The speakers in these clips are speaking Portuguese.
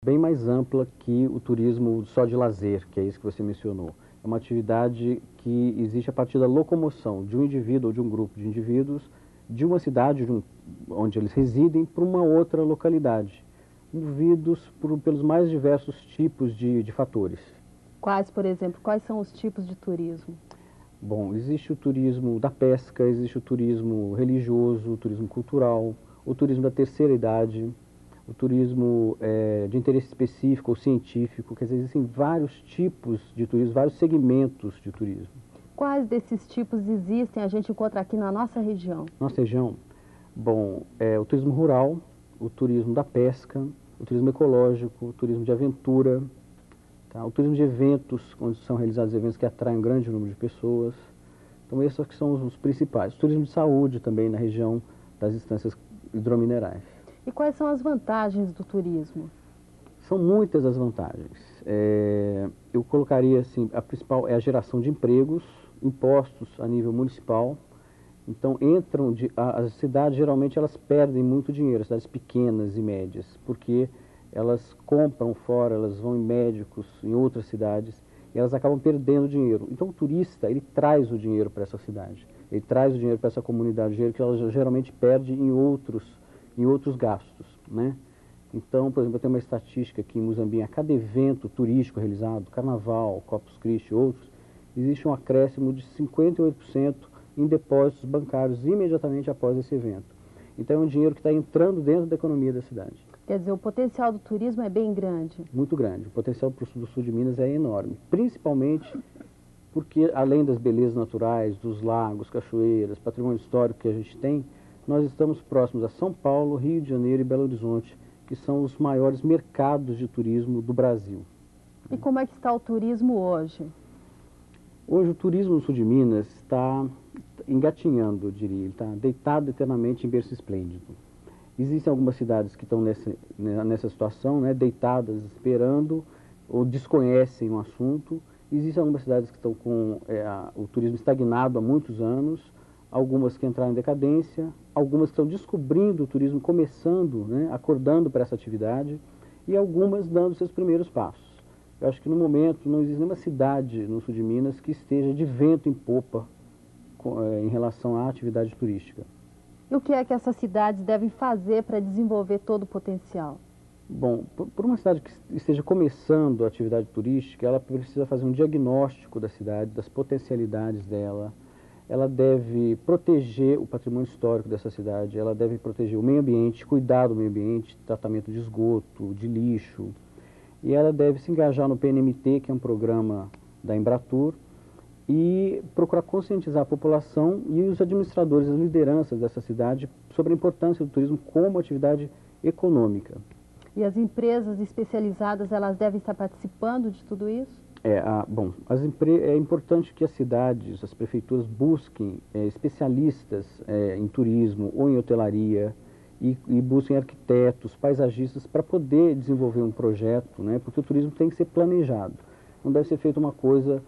bem mais ampla que o turismo só de lazer, que é isso que você mencionou. É uma atividade que existe a partir da locomoção de um indivíduo ou de um grupo de indivíduos de uma cidade onde eles residem para uma outra localidade, movidos pelos mais diversos tipos de fatores. Quais, por exemplo, quais são os tipos de turismo? Bom, existe o turismo da pesca, existe o turismo religioso, o turismo cultural, o turismo da terceira idade, o turismo de interesse específico ou científico, quer dizer, existem vários tipos de turismo, vários segmentos de turismo. Quais desses tipos existem, a gente encontra aqui na nossa região? Nossa região, bom, o turismo rural, o turismo da pesca, o turismo ecológico, o turismo de aventura, tá? O turismo de eventos, onde são realizados eventos que atraem um grande número de pessoas. Então esses que são os principais. O turismo de saúde também na região das estâncias hidrominerais. E quais são as vantagens do turismo? São muitas as vantagens. Eu colocaria assim, a principal é a geração de empregos, impostos a nível municipal. Então as cidades geralmente elas perdem muito dinheiro, as cidades pequenas e médias, porque elas compram fora, elas vão em médicos em outras cidades e elas acabam perdendo dinheiro. Então o turista, ele traz o dinheiro para essa cidade, ele traz o dinheiro para essa comunidade, o dinheiro que ela geralmente perde em outros gastos, né? Então, por exemplo, eu tenho uma estatística aqui em Muzambinho, a cada evento turístico realizado, Carnaval, Corpus Christi e outros, existe um acréscimo de 58% em depósitos bancários imediatamente após esse evento. Então é um dinheiro que está entrando dentro da economia da cidade. Quer dizer, o potencial do turismo é bem grande. Muito grande. O potencial do sul de Minas é enorme, principalmente porque, além das belezas naturais, dos lagos, cachoeiras, patrimônio histórico que a gente tem, nós estamos próximos a São Paulo, Rio de Janeiro e Belo Horizonte, que são os maiores mercados de turismo do Brasil. E como é que está o turismo hoje? Hoje o turismo no sul de Minas está engatinhando, eu diria, ele está deitado eternamente em berço esplêndido. Existem algumas cidades que estão nessa situação, né, deitadas, esperando ou desconhecem o assunto. Existem algumas cidades que estão com o turismo estagnado há muitos anos, algumas que entraram em decadência, algumas que estão descobrindo o turismo, começando, né, acordando para essa atividade, e algumas dando seus primeiros passos. Eu acho que no momento não existe nenhuma cidade no sul de Minas que esteja de vento em popa em relação à atividade turística. E o que é que essas cidades devem fazer para desenvolver todo o potencial? Bom, por uma cidade que esteja começando a atividade turística, ela precisa fazer um diagnóstico da cidade, das potencialidades dela. Ela deve proteger o patrimônio histórico dessa cidade, ela deve proteger o meio ambiente, cuidar do meio ambiente, tratamento de esgoto, de lixo. E ela deve se engajar no PNMT, que é um programa da Embratur, e procurar conscientizar a população e os administradores, as lideranças dessa cidade sobre a importância do turismo como atividade econômica. E as empresas especializadas, elas devem estar participando de tudo isso? Bom, é importante que as cidades, as prefeituras busquem especialistas em turismo ou em hotelaria e busquem arquitetos, paisagistas para poder desenvolver um projeto, né? Porque o turismo tem que ser planejado. Não deve ser feita uma coisa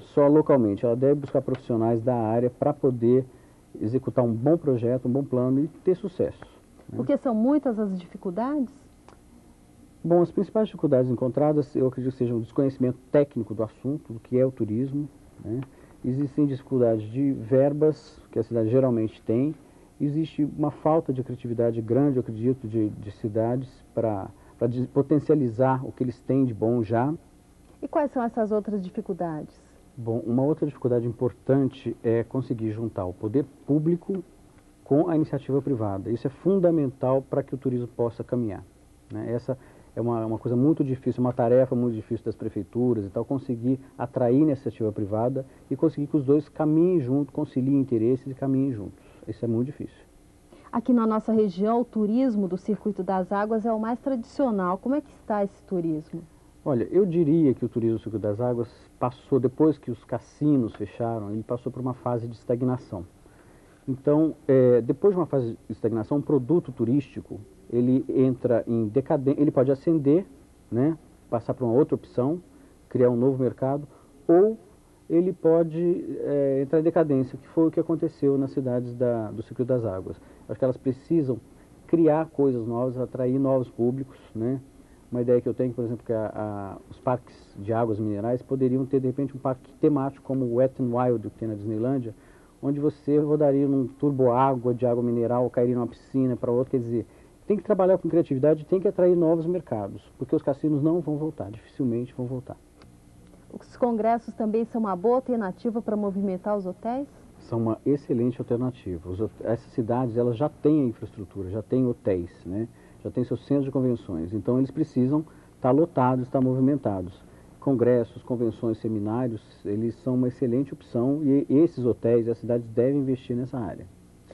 só localmente. Ela deve buscar profissionais da área para poder executar um bom projeto, um bom plano e ter sucesso, né? Porque são muitas as dificuldades? Bom, as principais dificuldades encontradas, eu acredito que sejam o desconhecimento técnico do assunto, do que é o turismo, né? Existem dificuldades de verbas, que a cidade geralmente tem. Existe uma falta de criatividade grande, eu acredito, de cidades para potencializar o que eles têm de bom já. E quais são essas outras dificuldades? Bom, uma outra dificuldade importante é conseguir juntar o poder público com a iniciativa privada. Isso é fundamental para que o turismo possa caminhar, né? Essa é uma coisa muito difícil, uma tarefa muito difícil das prefeituras e tal, conseguir atrair a iniciativa privada e conseguir que os dois caminhem juntos, conciliem interesses e caminhem juntos. Isso é muito difícil. Aqui na nossa região, o turismo do Circuito das Águas é o mais tradicional. Como é que está esse turismo? Olha, eu diria que o turismo do Circuito das Águas passou, depois que os cassinos fecharam, ele passou por uma fase de estagnação. Então, depois de uma fase de estagnação, um produto turístico, ele entra em decadência, ele pode ascender, né, passar para uma outra opção, criar um novo mercado, ou ele pode entrar em decadência, que foi o que aconteceu nas cidades do Circuito das Águas. Acho que elas precisam criar coisas novas, atrair novos públicos, né, Uma ideia que eu tenho, por exemplo, que os parques de águas minerais poderiam ter, de repente, um parque temático como o Wet n Wild, que tem na Disneylândia, onde você rodaria num turbo-água de água mineral, cairia numa piscina para outra. Quer dizer, tem que trabalhar com criatividade, tem que atrair novos mercados, porque os cassinos não vão voltar, dificilmente vão voltar. Os congressos também são uma boa alternativa para movimentar os hotéis? São uma excelente alternativa. Essas cidades, elas já têm a infraestrutura, já têm hotéis, né? Já têm seus centros de convenções. Então, eles precisam estar lotados, estar movimentados. Congressos, convenções, seminários, eles são uma excelente opção e esses hotéis e as cidades devem investir nessa área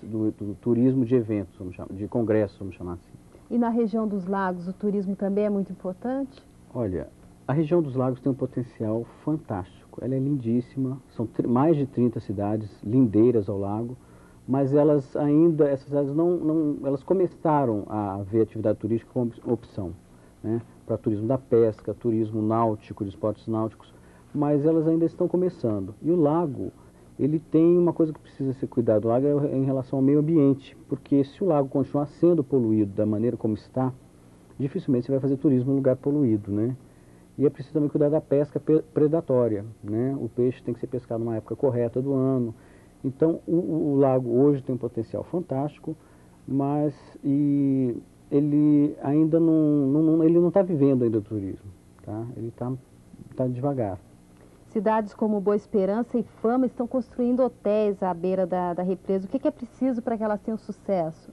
do turismo de eventos, vamos chamar, de congressos, vamos chamar assim. E na região dos lagos, o turismo também é muito importante? Olha, a região dos lagos tem um potencial fantástico. Ela é lindíssima, são mais de 30 cidades lindeiras ao lago, mas elas ainda, essas cidades elas começaram a ver a atividade turística como opção, né? Para turismo da pesca, turismo náutico, de esportes náuticos, mas elas ainda estão começando. E o lago, ele tem uma coisa que precisa ser cuidado, o lago é em relação ao meio ambiente, porque se o lago continuar sendo poluído da maneira como está, dificilmente você vai fazer turismo em lugar poluído, né? E é preciso também cuidar da pesca predatória, né? O peixe tem que ser pescado numa época correta do ano. Então, o lago hoje tem um potencial fantástico, mas ele ainda não está vivendo ainda do turismo, tá? Ele está devagar. Cidades como Boa Esperança e Fama estão construindo hotéis à beira da represa. O que é preciso para que elas tenham sucesso?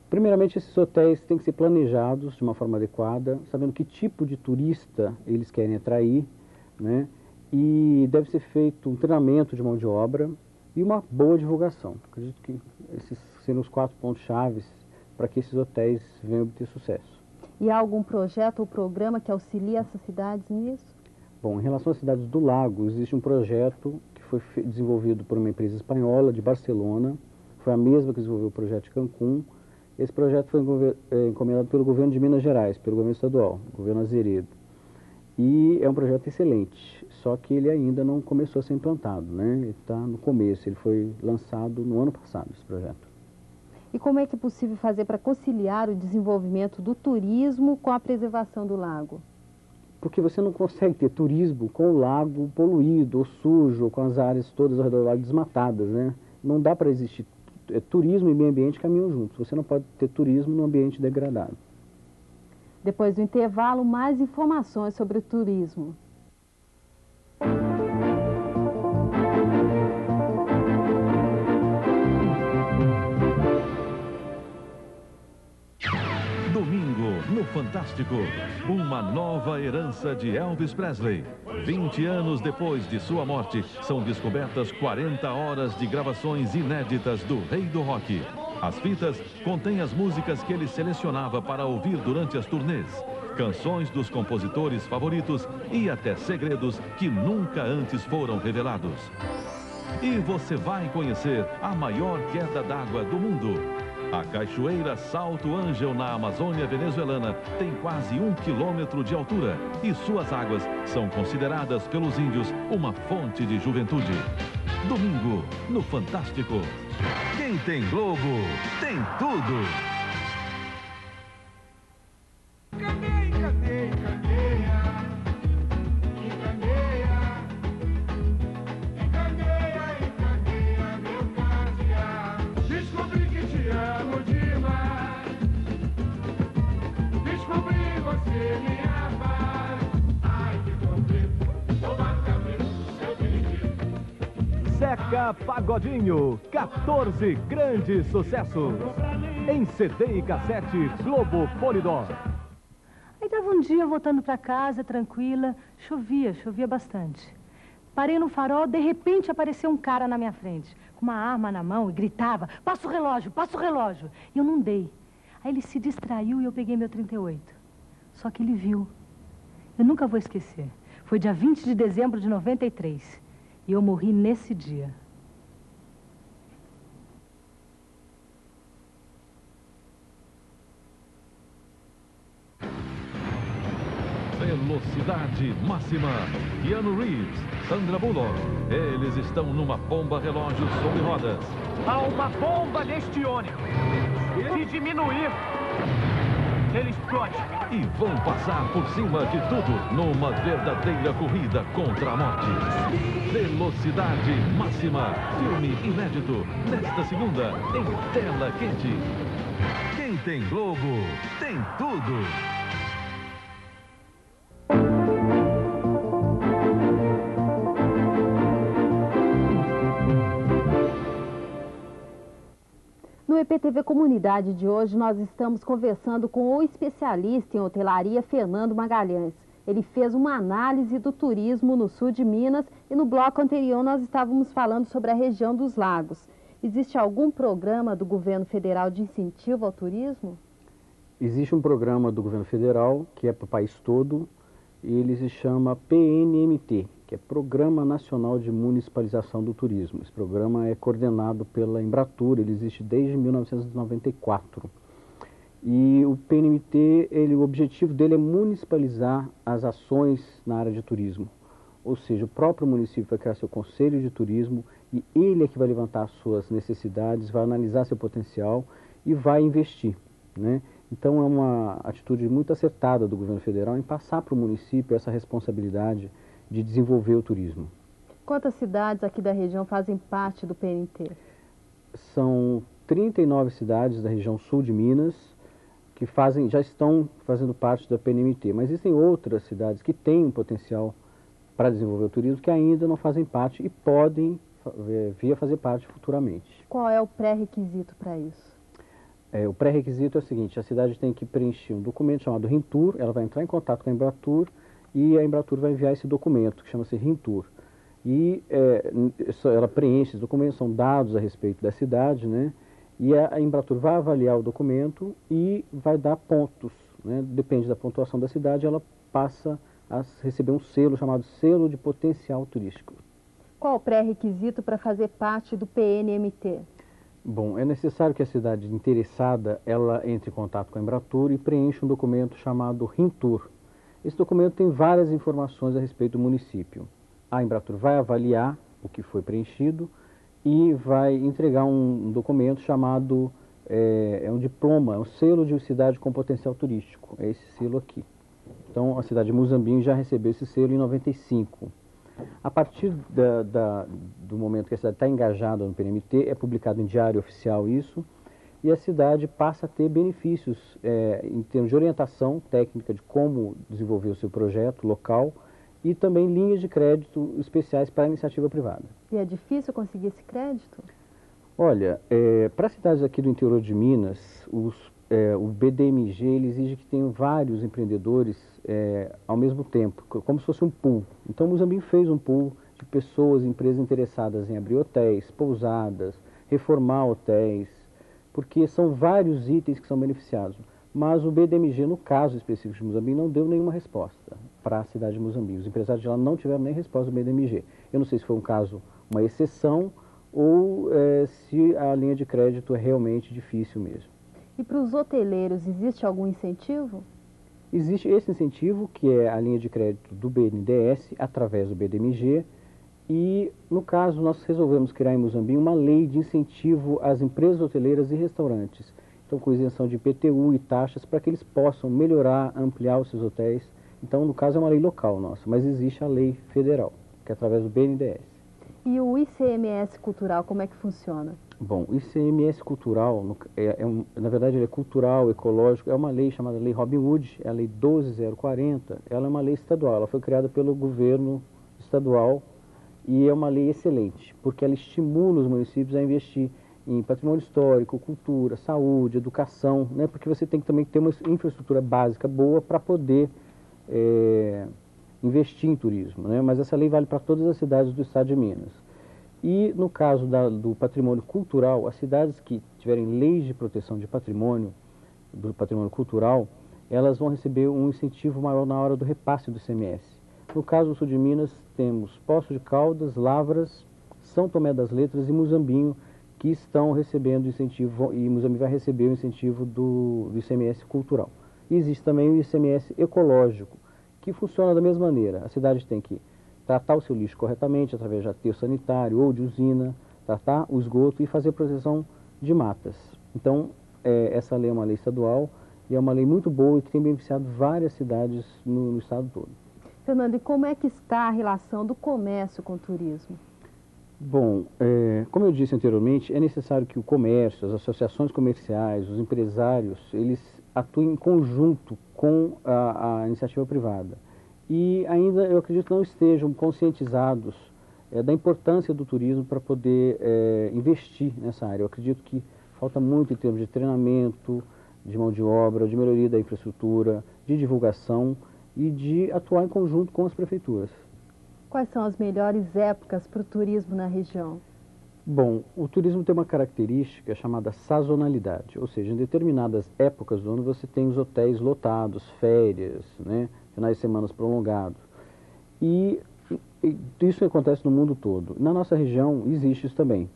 Primeiramente, esses hotéis têm que ser planejados de uma forma adequada, sabendo que tipo de turista eles querem atrair, né? E deve ser feito um treinamento de mão de obra e uma boa divulgação. Acredito que esses serão os 4 pontos-chave para que esses hotéis venham a obter sucesso. E há algum projeto ou programa que auxilie essas cidades nisso? Bom, em relação às cidades do lago, existe um projeto que foi desenvolvido por uma empresa espanhola de Barcelona, foi a mesma que desenvolveu o projeto de Cancún. Esse projeto foi encomendado pelo governo de Minas Gerais, pelo governo estadual, governo Azeredo. E é um projeto excelente, só que ele ainda não começou a ser implantado, né? Ele está no começo, ele foi lançado no ano passado, esse projeto. E como é que é possível fazer para conciliar o desenvolvimento do turismo com a preservação do lago? Porque você não consegue ter turismo com o lago poluído, ou sujo, ou com as áreas todas ao redor do lago desmatadas, né? Não dá para existir. Turismo e meio ambiente caminham juntos. Você não pode ter turismo num ambiente degradado. Depois do intervalo, mais informações sobre o turismo. Domingo, no Fantástico, uma nova herança de Elvis Presley. 20 anos depois de sua morte, são descobertas 40 horas de gravações inéditas do Rei do Rock. As fitas contêm as músicas que ele selecionava para ouvir durante as turnês, canções dos compositores favoritos e até segredos que nunca antes foram revelados. E você vai conhecer a maior queda d'água do mundo. A cachoeira Salto Ángel, na Amazônia venezuelana, tem quase 1 quilômetro de altura e suas águas são consideradas pelos índios uma fonte de juventude. Domingo, no Fantástico. Quem tem Globo, tem tudo. Zeca Pagodinho, 14 grandes sucessos. Em CD e cassete Globo Polydor. Aí tava um dia voltando para casa, tranquila, chovia bastante. Parei no farol, de repente apareceu um cara na minha frente, com uma arma na mão e gritava, passa o relógio, passa o relógio. E eu não dei. Aí ele se distraiu e eu peguei meu 38. Só que ele viu. Eu nunca vou esquecer. Foi dia 20 de dezembro de 93. E eu morri nesse dia. Velocidade máxima. Keanu Reeves, Sandra Bullock. Eles estão numa bomba relógio sobre rodas. Há uma bomba neste ônibus. Se diminuir, ele explode. e vão passar por cima de tudo numa verdadeira corrida contra a morte. Velocidade Máxima, filme inédito, nesta segunda, em tela quente. Quem tem Globo, tem tudo. No EPTV Comunidade de hoje, nós estamos conversando com o especialista em hotelaria, Fernando Magalhães. Ele fez uma análise do turismo no sul de Minas e no bloco anterior nós estávamos falando sobre a região dos lagos. Existe algum programa do governo federal de incentivo ao turismo? Existe um programa do governo federal, que é para o país todo, e ele se chama PNMT, que é Programa Nacional de Municipalização do Turismo. Esse programa é coordenado pela Embratur, ele existe desde 1994. E o PNMT, o objetivo dele é municipalizar as ações na área de turismo. Ou seja, o próprio município vai criar seu conselho de turismo e ele é que vai levantar as suas necessidades, vai analisar seu potencial e vai investir, né? Então é uma atitude muito acertada do governo federal em passar para o município essa responsabilidade de desenvolver o turismo. Quantas cidades aqui da região fazem parte do PNT? São 39 cidades da região sul de Minas que já estão fazendo parte da PNMT, mas existem outras cidades que têm um potencial para desenvolver o turismo que ainda não fazem parte e podem vir a fazer parte futuramente. Qual é o pré-requisito para isso? O pré-requisito é o seguinte: a cidade tem que preencher um documento chamado RINTUR, ela vai entrar em contato com a Embratur e a Embratur vai enviar esse documento, que chama-se RINTUR. E ela preenche esse documento, são dados a respeito da cidade, né? E a Embratur vai avaliar o documento e vai dar pontos, né? Depende da pontuação da cidade, ela passa a receber um selo chamado Selo de Potencial Turístico. Qual o pré-requisito para fazer parte do PNMT? Bom, é necessário que a cidade interessada, ela entre em contato com a Embratur e preencha um documento chamado RINTUR. Esse documento tem várias informações a respeito do município. A Embratur vai avaliar o que foi preenchido e vai entregar um documento chamado, um diploma, um selo de cidade com potencial turístico. É esse selo aqui. Então, a cidade de Muzambinho já recebeu esse selo em 95. A partir do momento que a cidade está engajada no PNMT, é publicado em diário oficial isso, e a cidade passa a ter benefícios em termos de orientação técnica de como desenvolver o seu projeto local e também linhas de crédito especiais para a iniciativa privada. E é difícil conseguir esse crédito? Olha, para cidades aqui do interior de Minas, o BDMG ele exige que tenham vários empreendedores ao mesmo tempo, como se fosse um pool. Então, Muzambinho fez um pool de pessoas, empresas interessadas em abrir hotéis, pousadas, reformar hotéis, porque são vários itens que são beneficiados. Mas o BDMG, no caso específico de Muzambinho, não deu nenhuma resposta para a cidade de Muzambinho. Os empresários de lá não tiveram nem resposta do BDMG. Eu não sei se foi um caso, uma exceção, ou se a linha de crédito é realmente difícil mesmo. E para os hoteleiros, existe algum incentivo? Existe esse incentivo, que é a linha de crédito do BNDES, através do BDMG, e, no caso, nós resolvemos criar em Muzambinho uma lei de incentivo às empresas hoteleiras e restaurantes, então com isenção de IPTU e taxas, para que eles possam melhorar, ampliar os seus hotéis. Então, no caso, é uma lei local nossa, mas existe a lei federal, que é através do BNDES. E o ICMS cultural, como é que funciona? Bom, o ICMS cultural, na verdade ele é cultural, ecológico, é uma lei chamada Lei Robin Hood, é a Lei 12.040, ela é uma lei estadual, ela foi criada pelo governo estadual e é uma lei excelente, porque ela estimula os municípios a investir em patrimônio histórico, cultura, saúde, educação, né, porque você tem que também ter uma infraestrutura básica boa para poder investir em turismo, né, mas essa lei vale para todas as cidades do estado de Minas. E no caso do patrimônio cultural, as cidades que tiverem leis de proteção de patrimônio, do patrimônio cultural, elas vão receber um incentivo maior na hora do repasse do ICMS. No caso do sul de Minas, temos Poços de Caldas, Lavras, São Tomé das Letras e Muzambinho, que estão recebendo incentivo, e Muzambinho vai receber o incentivo do ICMS cultural. E existe também o ICMS ecológico, que funciona da mesma maneira. A cidade tem que tratar o seu lixo corretamente, através de aterro sanitário ou de usina, tratar o esgoto e fazer proteção de matas. Então, essa lei é uma lei estadual E é uma lei muito boa e que tem beneficiado várias cidades no estado todo. Fernando, e como é que está a relação do comércio com o turismo? Bom, como eu disse anteriormente, é necessário que o comércio, as associações comerciais, os empresários, eles atuem em conjunto com a iniciativa privada. E ainda, eu acredito que não estejam conscientizados da importância do turismo para poder investir nessa área. Eu acredito que falta muito em termos de treinamento, de mão de obra, de melhoria da infraestrutura, de divulgação e de atuar em conjunto com as prefeituras. Quais são as melhores épocas para o turismo na região? Bom, o turismo tem uma característica chamada sazonalidade, ou seja, em determinadas épocas do ano você tem os hotéis lotados, férias, né, finais de semana prolongados. E isso acontece no mundo todo. Na nossa região existe isso também.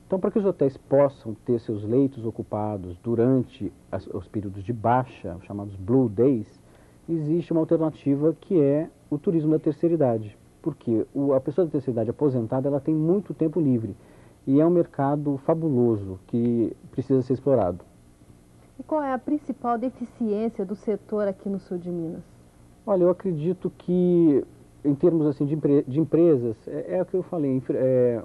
Então, para que os hotéis possam ter seus leitos ocupados durante os períodos de baixa, chamados Blue Days, existe uma alternativa que é o turismo da terceira idade. Porque a pessoa da terceira idade aposentada, ela tem muito tempo livre. E é um mercado fabuloso que precisa ser explorado. E qual é a principal deficiência do setor aqui no sul de Minas? Olha, eu acredito que, em termos assim, de empresas, é o que eu falei,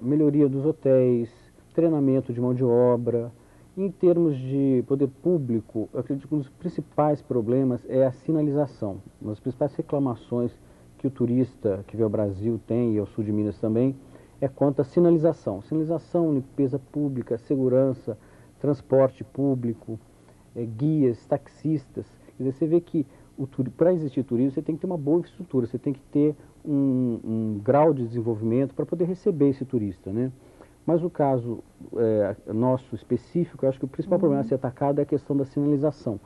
melhoria dos hotéis, treinamento de mão de obra. Em termos de poder público, eu acredito que um dos principais problemas é a sinalização. Uma das principais reclamações que o turista que vem ao Brasil tem, e ao sul de Minas também, é quanto à sinalização. Sinalização, limpeza pública, segurança, transporte público, guias, taxistas. Quer dizer, você vê que para existir turismo você tem que ter uma boa infraestrutura, você tem que ter um grau de desenvolvimento para poder receber esse turista, né? Mas o caso nosso específico, eu acho que o principal problema a ser atacado é a questão da sinalização.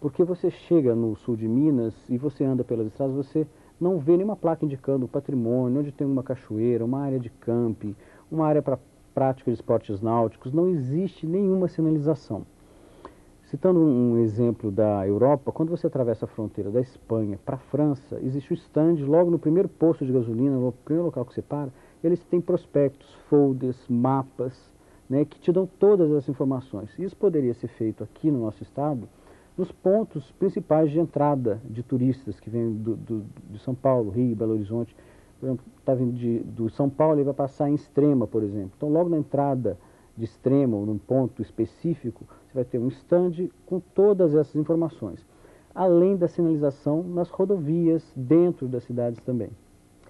Porque você chega no sul de Minas e você anda pelas estradas, você não vê nenhuma placa indicando o patrimônio, onde tem uma cachoeira, uma área de camping, uma área para prática de esportes náuticos, não existe nenhuma sinalização. Citando um exemplo da Europa, quando você atravessa a fronteira da Espanha para a França, existe um stand logo no primeiro posto de gasolina, no primeiro local que você para, eles têm prospectos, folders, mapas, né, que te dão todas as informações. Isso poderia ser feito aqui no nosso estado, nos pontos principais de entrada de turistas que vêm de São Paulo, Rio, Belo Horizonte. Por exemplo, está vindo do São Paulo e vai passar em Extrema, por exemplo. Então, logo na entrada de Extrema, ou num ponto específico, você vai ter um stand com todas essas informações. Além da sinalização nas rodovias, dentro das cidades também.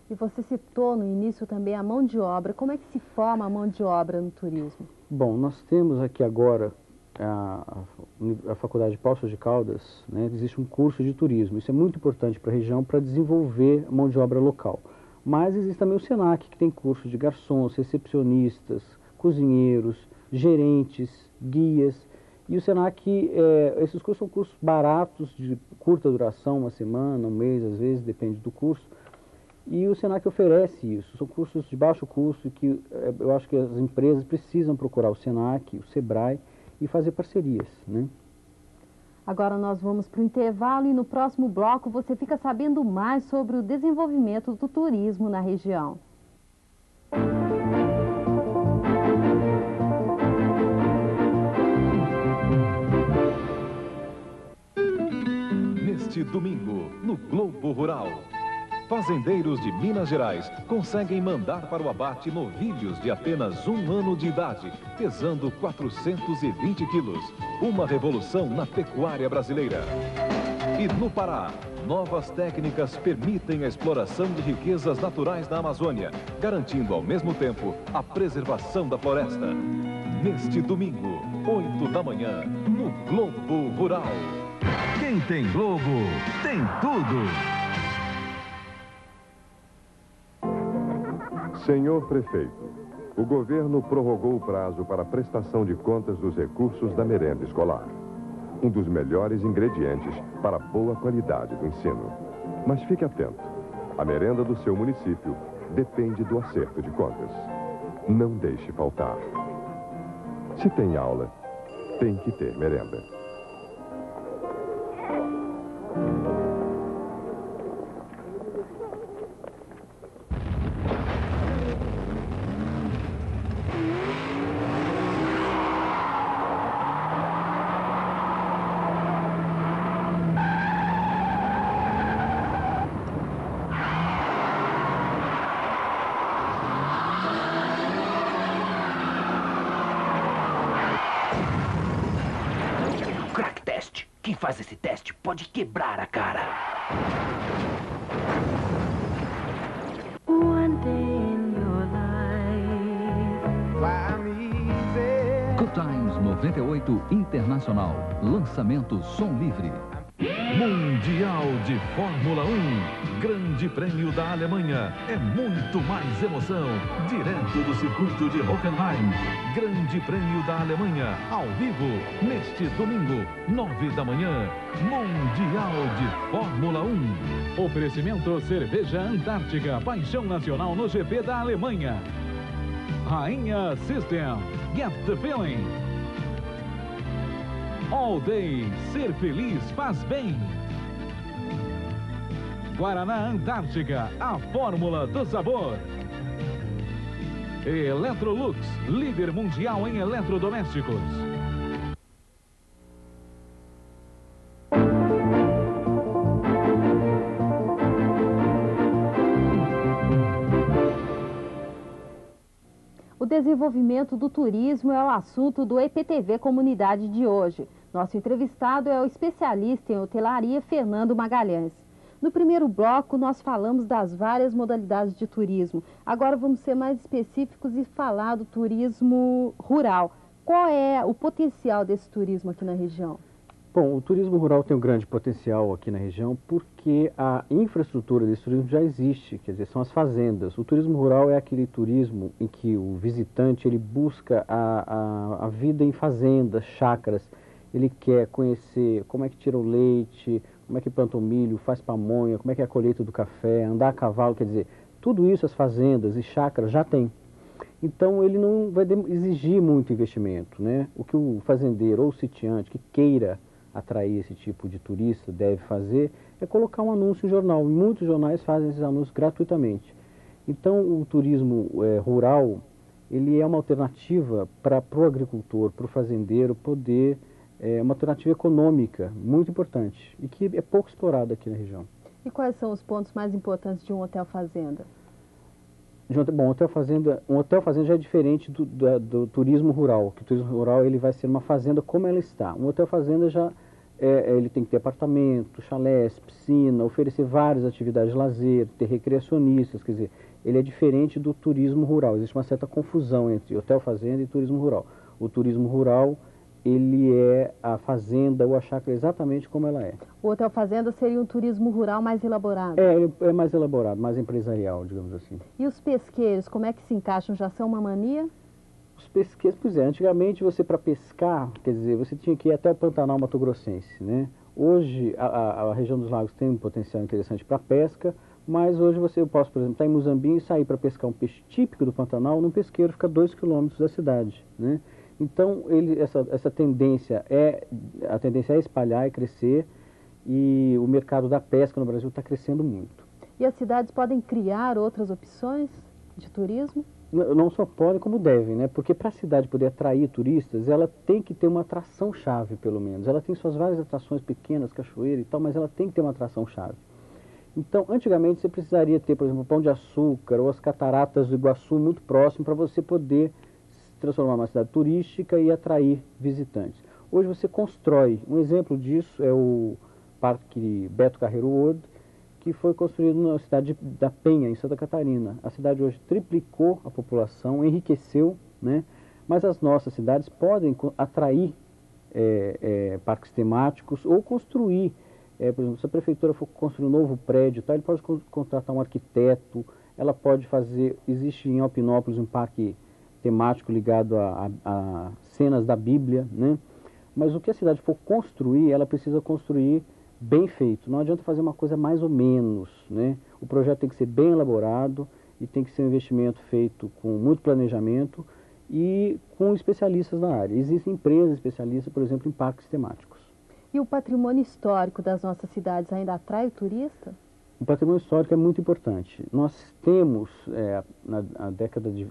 E você citou no início também a mão de obra. Como é que se forma a mão de obra no turismo? Bom, nós temos aqui agora a Faculdade de Poços de Caldas, né, existe um curso de turismo. Isso é muito importante para a região para desenvolver a mão de obra local. Mas existe também o SENAC, que tem curso de garçons, recepcionistas, cozinheiros, gerentes, guias. E o SENAC, esses cursos são cursos baratos, de curta duração, uma semana, um mês, às vezes, depende do curso. E o SENAC oferece isso. São cursos de baixo custo que eu acho que as empresas precisam procurar o SENAC, o SEBRAE, e fazer parcerias, né? Agora nós vamos para o intervalo e no próximo bloco você fica sabendo mais sobre o desenvolvimento do turismo na região. Neste domingo, no Globo Rural. Fazendeiros de Minas Gerais conseguem mandar para o abate novilhos de apenas 1 ano de idade, pesando 420 quilos. Uma revolução na pecuária brasileira. E no Pará, novas técnicas permitem a exploração de riquezas naturais da Amazônia, garantindo ao mesmo tempo a preservação da floresta. Neste domingo, 8 da manhã, no Globo Rural. Quem tem Globo, tem tudo. Senhor Prefeito, o governo prorrogou o prazo para a prestação de contas dos recursos da merenda escolar. Um dos melhores ingredientes para a boa qualidade do ensino. Mas fique atento, a merenda do seu município depende do acerto de contas. Não deixe faltar. Se tem aula, tem que ter merenda. faz esse teste, pode quebrar a cara. One day in your life, fly me easy. Good Times 98 Internacional. Lançamento Som Livre. Mundial de Fórmula 1. Grande Prêmio da Alemanha. É muito mais emoção. Direto do circuito de Hockenheim. Grande Prêmio da Alemanha. Ao vivo. Neste domingo, 9 da manhã. Mundial de Fórmula 1. Oferecimento Cerveja Antártica. Paixão nacional no GP da Alemanha. Rainha System. Get the feeling. All Day, ser feliz faz bem. Guaraná Antártica, a fórmula do sabor. Electrolux, líder mundial em eletrodomésticos. O desenvolvimento do turismo é o assunto do EPTV Comunidade de hoje. Nosso entrevistado é o especialista em hotelaria Fernando Magalhães. No primeiro bloco, nós falamos das várias modalidades de turismo. Agora vamos ser mais específicos e falar do turismo rural. Qual é o potencial desse turismo aqui na região? Bom, o turismo rural tem um grande potencial aqui na região porque a infraestrutura desse turismo já existe, quer dizer, são as fazendas. O turismo rural é aquele turismo em que o visitante ele busca a vida em fazendas, chácaras. Ele quer conhecer como é que tira o leite, como é que planta o milho, faz pamonha, como é que é a colheita do café, andar a cavalo, quer dizer, tudo isso as fazendas e chácaras já têm. Então ele não vai exigir muito investimento, né? O que o fazendeiro ou o sitiante que queira atrair esse tipo de turista deve fazer é colocar um anúncio em jornal. Muitos jornais fazem esses anúncios gratuitamente. Então o turismo rural, ele é uma alternativa para o agricultor, para o fazendeiro poder, uma alternativa econômica muito importante e que é pouco explorada aqui na região. E quais são os pontos mais importantes de um hotel fazenda? Bom, um hotel fazenda já é diferente do turismo rural, que o turismo rural ele vai ser uma fazenda como ela está. Um hotel fazenda já ele tem que ter apartamento, chalés, piscina, oferecer várias atividades de lazer, ter recreacionistas, quer dizer, ele é diferente do turismo rural. Existe uma certa confusão entre hotel fazenda e turismo rural. O turismo rural, ele é a fazenda ou a chácara exatamente como ela é. O hotel fazenda seria um turismo rural mais elaborado? É mais elaborado, mais empresarial, digamos assim. E os pesqueiros, como é que se encaixam? Já são uma mania? Os pesqueiros, pois é, antigamente você para pescar, quer dizer, você tinha que ir até o Pantanal Mato Grossense, né? Hoje a região dos lagos tem um potencial interessante para pesca, mas hoje eu posso, por exemplo, estar em Muzambinho e sair para pescar um peixe típico do Pantanal num pesqueiro fica a 2 quilômetros da cidade, né? Então essa tendência é espalhar e crescer, e o mercado da pesca no Brasil está crescendo muito. E as cidades podem criar outras opções de turismo? Não só podem, como devem, né? Porque para a cidade poder atrair turistas, ela tem que ter uma atração-chave, pelo menos. Ela tem suas várias atrações pequenas, cachoeira e tal, mas ela tem que ter uma atração-chave. Então, antigamente, você precisaria ter, por exemplo, o Pão de Açúcar ou as cataratas do Iguaçu muito próximo para você poder se transformar numa cidade turística e atrair visitantes. Hoje você constrói. Um exemplo disso é o Parque Beto Carreiro World, que foi construído na cidade da Penha, em Santa Catarina. A cidade hoje triplicou a população, enriqueceu, né? Mas as nossas cidades podem atrair parques temáticos ou construir. Por exemplo, se a prefeitura for construir um novo prédio, tá, ele pode contratar um arquiteto, ela pode fazer, existe em Alpinópolis um parque temático ligado a cenas da Bíblia, né? Mas o que a cidade for construir, ela precisa construir bem feito. Não adianta fazer uma coisa mais ou menos, né? O projeto tem que ser bem elaborado e tem que ser um investimento feito com muito planejamento e com especialistas na área. Existem empresas especialistas, por exemplo, em parques temáticos. E o patrimônio histórico das nossas cidades ainda atrai o turista? O patrimônio histórico é muito importante. Nós temos,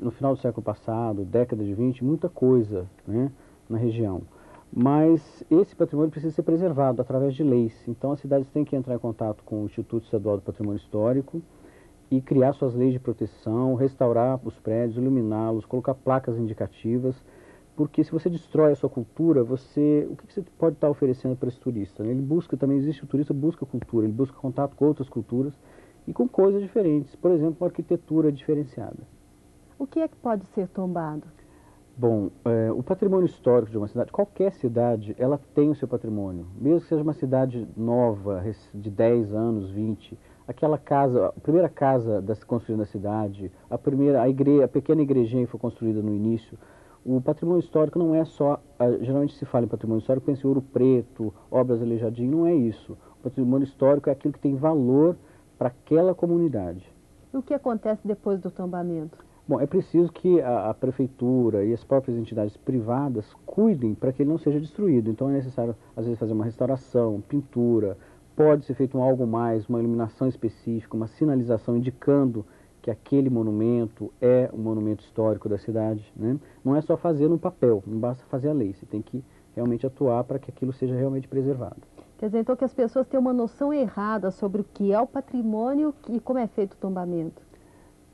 no final do século passado, década de 20, muita coisa, né, na região. Mas esse patrimônio precisa ser preservado através de leis. Então as cidades têm que entrar em contato com o Instituto Estadual do Patrimônio Histórico e criar suas leis de proteção, restaurar os prédios, iluminá-los, colocar placas indicativas Porque se você destrói a sua cultura, o que você pode estar oferecendo para esse turista? Né? Ele busca, também existe o turista, busca cultura, ele busca contato com outras culturas e com coisas diferentes. Por exemplo, uma arquitetura diferenciada. O que é que pode ser tombado? Bom, o patrimônio histórico de uma cidade, qualquer cidade, ela tem o seu patrimônio. Mesmo que seja uma cidade nova, de 10 anos, 20, aquela casa, a primeira casa construída na cidade, a pequena igrejinha que foi construída no início. O patrimônio histórico não é só, geralmente se fala em patrimônio histórico, pensa em Ouro Preto, Obras Aleijadinho, não é isso. O patrimônio histórico é aquilo que tem valor para aquela comunidade. E o que acontece depois do tombamento? Bom, é preciso que a prefeitura e as próprias entidades privadas cuidem para que ele não seja destruído. Então é necessário, às vezes, fazer uma restauração, pintura, pode ser feito algo mais, uma iluminação específica, uma sinalização indicando que aquele monumento é um monumento histórico da cidade, né? Não é só fazer no papel, não basta fazer a lei, você tem que realmente atuar para que aquilo seja realmente preservado. Quer dizer, então, que as pessoas têm uma noção errada sobre o que é o patrimônio e como é feito o tombamento.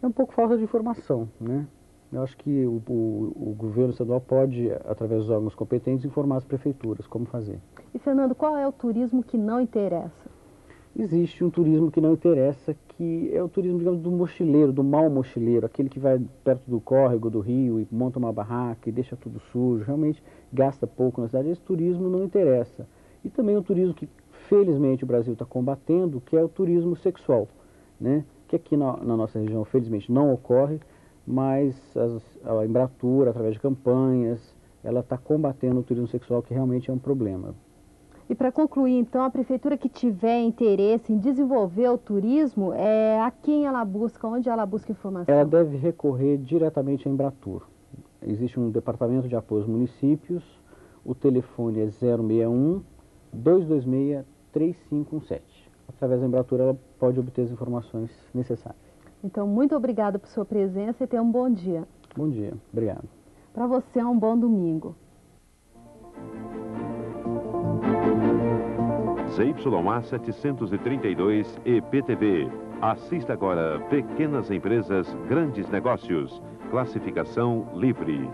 É um pouco falta de informação, né? Eu acho que o governo estadual pode, através dos órgãos competentes, informar as prefeituras como fazer. E, Fernando, qual é o turismo que não interessa? Existe um turismo que não interessa, que é o turismo, digamos, do mochileiro, do mau mochileiro, aquele que vai perto do córrego, do rio e monta uma barraca e deixa tudo sujo, realmente gasta pouco na cidade. Esse turismo não interessa. E também o turismo que, felizmente, o Brasil está combatendo, que é o turismo sexual, né? Que aqui na nossa região, felizmente, não ocorre, mas a Embratur, através de campanhas, ela está combatendo o turismo sexual, que realmente é um problema. E para concluir, então, a prefeitura que tiver interesse em desenvolver o turismo, a quem ela busca, onde ela busca informação? Ela deve recorrer diretamente à Embratur. Existe um departamento de apoio aos municípios, o telefone é 061 226 3517. Através da Embratur ela pode obter as informações necessárias. Então, muito obrigada por sua presença e tenha um bom dia. Bom dia, obrigado. Para você, um bom domingo. ZYA 732 EPTV. Assista agora Pequenas Empresas, Grandes Negócios. Classificação livre.